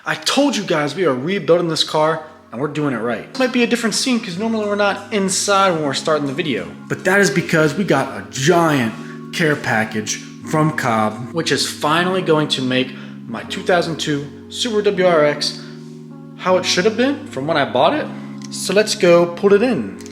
I told you guys we are rebuilding this car and we're doing it right. This might be a different scene because normally we're not inside when we're starting the video. But that is because we got a giant care package from Cobb, which is finally going to make my 2002 Subaru WRX how it should have been from when I bought it. So let's go put it in.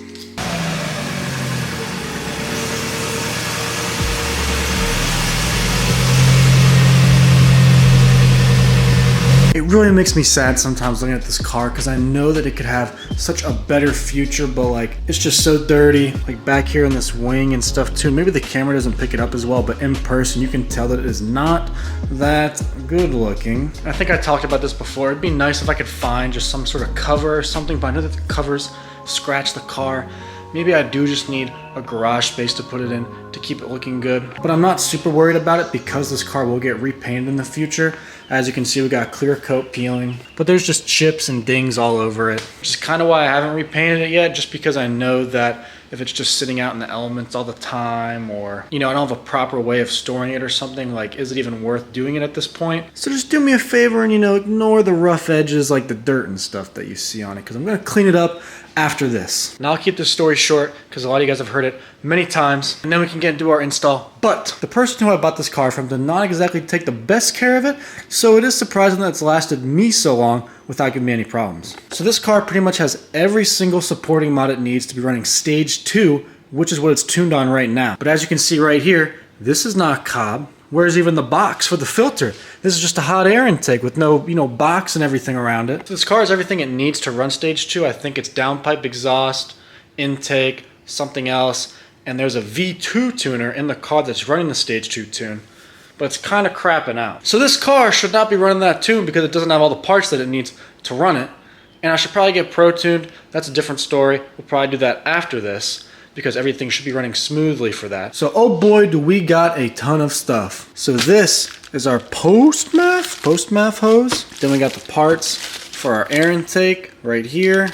It really makes me sad sometimes looking at this car because I know that it could have such a better future, but like it's just so dirty, like back here in this wing and stuff too. Maybe the camera doesn't pick it up as well, but in person you can tell that it is not that good looking. I think I talked about this before. It'd be nice if I could find just some sort of cover or something, but I know that the covers scratch the car. Maybe I do just need a garage space to put it in to keep it looking good. But I'm not super worried about it because this car will get repainted in the future. As you can see, we got clear coat peeling, but there's just chips and dings all over it. Which is kind of why I haven't repainted it yet, just because I know that if it's just sitting out in the elements all the time, or, you know, I don't have a proper way of storing it or something, like, is it even worth doing it at this point? So just do me a favor and, you know, ignore the rough edges, like the dirt and stuff that you see on it, because I'm gonna clean it up after this. Now I'll keep this story short because a lot of you guys have heard it many times, and then we can get into our install. But the person who I bought this car from did not exactly take the best care of it, so it is surprising that it's lasted me so long without giving me any problems. So this car pretty much has every single supporting mod it needs to be running Stage 2, which is what it's tuned on right now. But as you can see right here, this is not Cobb. Where's even the box for the filter? This is just a hot air intake with no, you know, box and everything around it. So this car has everything it needs to run Stage 2. I think it's downpipe exhaust, intake, something else, and there's a V2 tuner in the car that's running the Stage 2 tune, but it's kind of crapping out. So this car should not be running that tune because it doesn't have all the parts that it needs to run it, and I should probably get Pro tuned. That's a different story. We'll probably do that after this, because everything should be running smoothly for that. So, oh boy, do we got a ton of stuff. So this is our post-math hose. Then we got the parts for our air intake right here.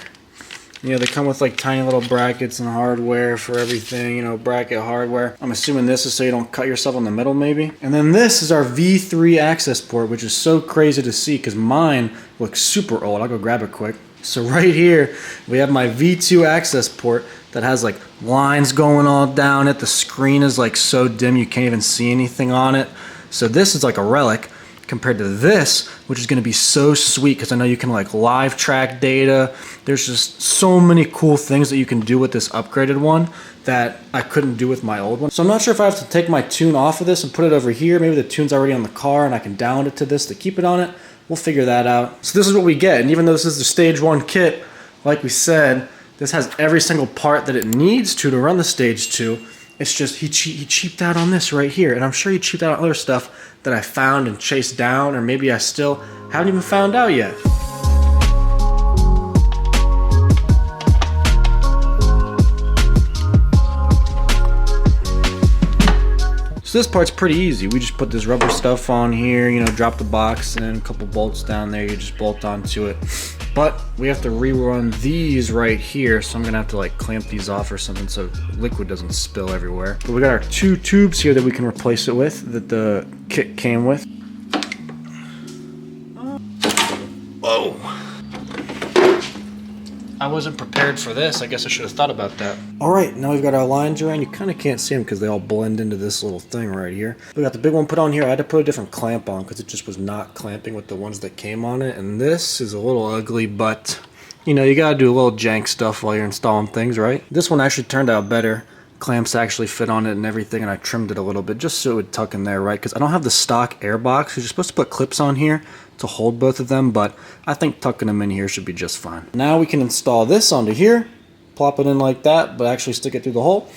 You know, they come with like tiny little brackets and hardware for everything, you know, bracket hardware. I'm assuming this is so you don't cut yourself on the middle maybe. And then this is our V3 access port, which is so crazy to see because mine looks super old. I'll go grab it quick. So right here, we have my V2 access port that has like lines going all down it. The screen is like so dim you can't even see anything on it. So this is like a relic compared to this, which is gonna be so sweet because I know you can like live track data. There's just so many cool things that you can do with this upgraded one that I couldn't do with my old one. So I'm not sure if I have to take my tune off of this and put it over here. Maybe the tune's already on the car and I can download it to this to keep it on it. We'll figure that out. So this is what we get, and even though this is the Stage 1 kit, like we said, this has every single part that it needs to run the Stage 2. It's just he cheaped out on this right here, and I'm sure he cheaped out on other stuff that I found and chased down, or maybe I still haven't even found out yet. So this part's pretty easy. We just put this rubber stuff on here, you know, drop the box, and then a couple bolts down there. You just bolt onto it. But we have to rerun these right here, so I'm gonna have to like clamp these off or something so liquid doesn't spill everywhere. But we got our two tubes here that we can replace it with, that the kit came with. Whoa! I wasn't prepared for this. I guess I should have thought about that. All right, now we've got our lines around. You kind of can't see them because they all blend into this little thing right here. We got the big one put on here. I had to put a different clamp on because it just was not clamping with the ones that came on it. And this is a little ugly, but you know, you gotta do a little jank stuff while you're installing things, right? This one actually turned out better. Clamps actually fit on it and everything, and I trimmed it a little bit just so it would tuck in there, right? Because I don't have the stock air box. You're supposed to put clips on here to hold both of them, but I think tucking them in here should be just fine. Now we can install this onto here, plop it in like that, but actually stick it through the hole,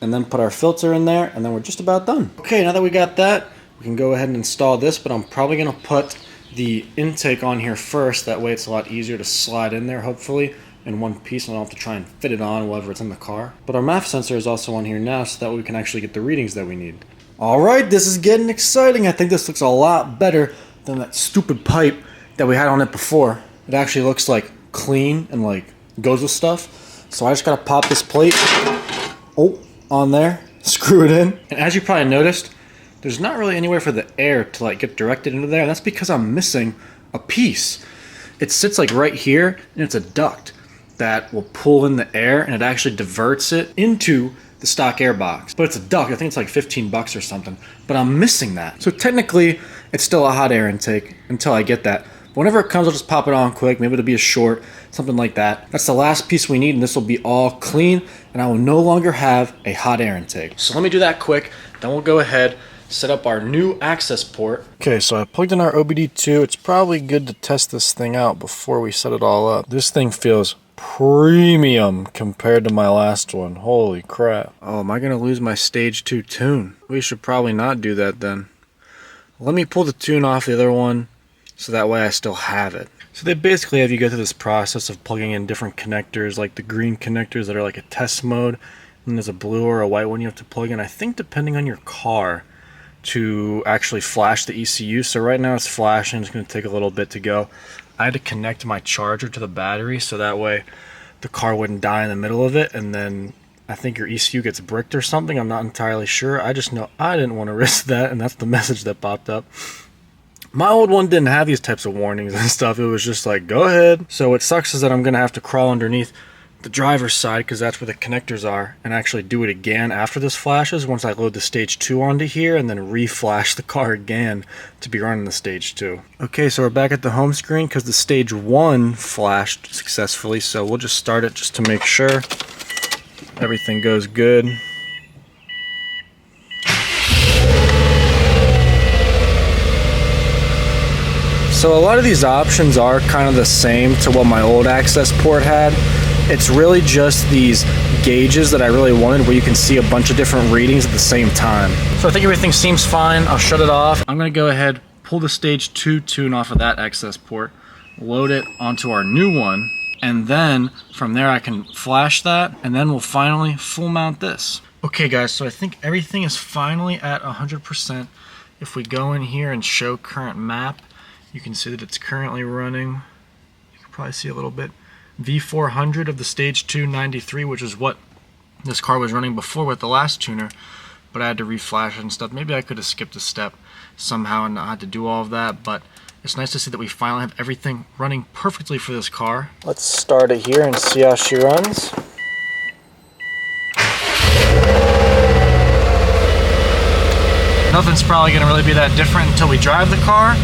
and then put our filter in there, and then we're just about done. Okay, now that we got that, we can go ahead and install this, but I'm probably gonna put the intake on here first. That way it's a lot easier to slide in there, hopefully, in one piece, and I don't have to try and fit it on wherever it's in the car. But our MAF sensor is also on here now, so that way we can actually get the readings that we need. All right, this is getting exciting. I think this looks a lot better than that stupid pipe that we had on it before. It actually looks like clean and like goes with stuff. So I just gotta pop this plate, on there, screw it in. And as you probably noticed, there's not really anywhere for the air to like get directed into there. And that's because I'm missing a piece. It sits like right here, and it's a duct that will pull in the air, and it actually diverts it into the stock air box. But it's a duct. I think it's like 15 bucks or something. But I'm missing that. So technically, it's still a hot air intake until I get that. But whenever it comes, I'll just pop it on quick. Maybe it'll be a short, something like that. That's the last piece we need, and this will be all clean, and I will no longer have a hot air intake. So let me do that quick. Then we'll go ahead, set up our new access port. Okay, so I plugged in our OBD2. It's probably good to test this thing out before we set it all up. This thing feels premium compared to my last one. Holy crap. Oh, am I gonna lose my stage 2 tune? We should probably not do that then. Let me pull the tune off the other one so that way I still have it. So they basically have you go through this process of plugging in different connectors, like the green connectors that are like a test mode, and there's a blue or a white one you have to plug in, I think depending on your car, to actually flash the ECU. So right now it's flashing, it's gonna take a little bit to go. I had to connect my charger to the battery so that way the car wouldn't die in the middle of it, and then I think your ECU gets bricked or something. I'm not entirely sure. I just know I didn't want to risk that, and that's the message that popped up. My old one didn't have these types of warnings and stuff. It was just like, go ahead. So what sucks is that I'm going to have to crawl underneath the driver's side, because that's where the connectors are, and actually do it again after this flashes once I load the stage 2 onto here, and then re-flash the car again to be running the stage 2. Okay, so we're back at the home screen because the stage 1 flashed successfully, so we'll just start it just to make sure everything goes good. So a lot of these options are kind of the same to what my old access port had. It's really just these gauges that I really wanted, where you can see a bunch of different readings at the same time. So I think everything seems fine. I'll shut it off. I'm gonna go ahead, pull the stage 2 tune off of that access port, load it onto our new one, and then from there I can flash that, and then we'll finally full mount this. Okay guys, so I think everything is finally at 100%. If we go in here and show current map, you can see that it's currently running, you can probably see a little bit, V400 of the stage 2 93, which is what this car was running before with the last tuner, but I had to reflash it and stuff. Maybe I could have skipped a step somehow and not had to do all of that, but it's nice to see that we finally have everything running perfectly for this car. Let's start it here and see how she runs. Nothing's probably going to really be that different until we drive the car,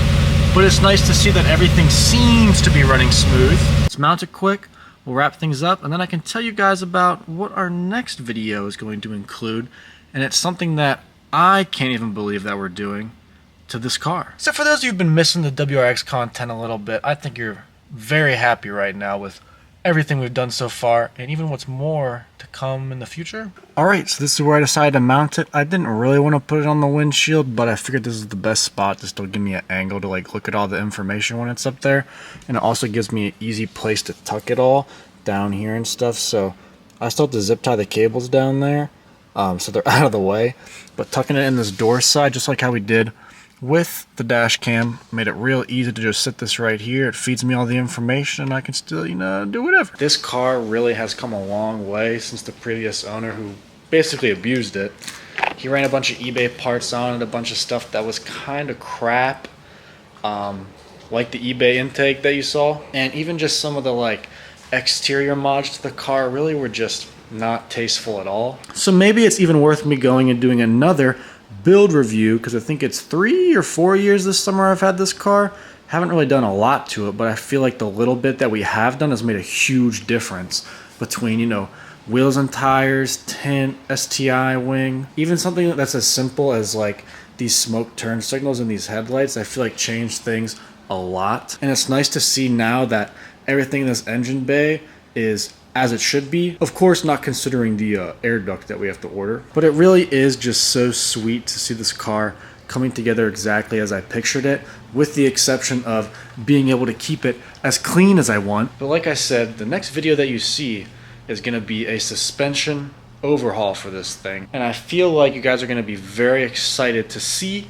but it's nice to see that everything seems to be running smooth. Let's mount it quick, we'll wrap things up, and then I can tell you guys about what our next video is going to include, and it's something that I can't even believe that we're doing to this car. So for those of you who've been missing the WRX content a little bit, I think you're very happy right now with everything we've done so far, and even what's more to come in the future. Alright, so this is where I decided to mount it. I didn't really want to put it on the windshield, but I figured this is the best spot to still give me an angle to like look at all the information when it's up there, and it also gives me an easy place to tuck it all down here and stuff. So I still have to zip tie the cables down there, so they're out of the way, but tucking it in this door side, just like how we did with the dash cam, made it real easy to just sit this right here. It feeds me all the information, and I can still, you know, do whatever. This car really has come a long way since the previous owner, who basically abused it. He ran a bunch of eBay parts on it, a bunch of stuff that was kind of crap, like the eBay intake that you saw, and even just some of the like exterior mods to the car really were just not tasteful at all. So maybe it's even worth me going and doing another build review, because I think it's 3 or 4 years this summer I've had this car. Haven't really done a lot to it, but I feel like the little bit that we have done has made a huge difference between, you know, wheels and tires, tint, STI wing, even something that's as simple as like these smoke turn signals in these headlights. I feel like changed things a lot, and it's nice to see now that everything in this engine bay is as it should be. Of course, not considering the air duct that we have to order, but it really is just so sweet to see this car coming together exactly as I pictured it, with the exception of being able to keep it as clean as I want. But like I said, the next video that you see is going to be a suspension overhaul for this thing, and I feel like you guys are going to be very excited to see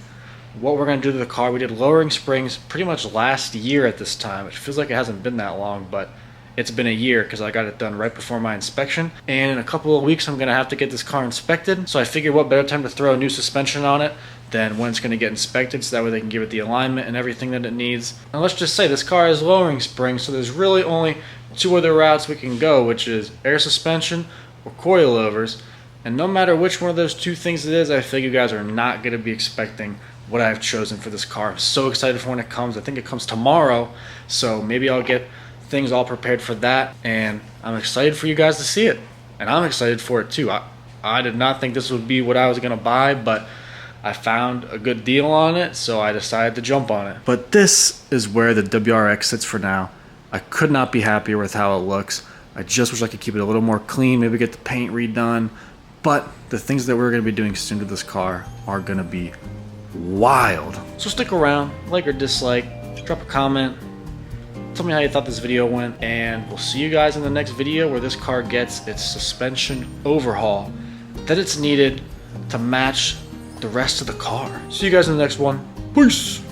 what we're going to do to the car. We did lowering springs pretty much last year at this time. It feels like it hasn't been that long, but it's been a year because I got it done right before my inspection, and in a couple of weeks I'm going to have to get this car inspected, so I figured what better time to throw a new suspension on it than when it's going to get inspected, so that way they can give it the alignment and everything that it needs. And let's just say this car has lowering springs, so there's really only two other routes we can go, which is air suspension or coilovers. And no matter which one of those two things it is, I feel you guys are not going to be expecting what I've chosen for this car. I'm so excited for when it comes. I think it comes tomorrow, so maybe I'll get things all prepared for that, and I'm excited for you guys to see it. And I'm excited for it too. I did not think this would be what I was going to buy, but I found a good deal on it, so I decided to jump on it. But this is where the WRX sits for now. I could not be happier with how it looks. I just wish I could keep it a little more clean, maybe get the paint redone. But the things that we're going to be doing soon to this car are going to be wild. So stick around, like or dislike, drop a comment, tell me how you thought this video went, and we'll see you guys in the next video where this car gets its suspension overhaul that it's needed to match the rest of the car. See you guys in the next one. Peace!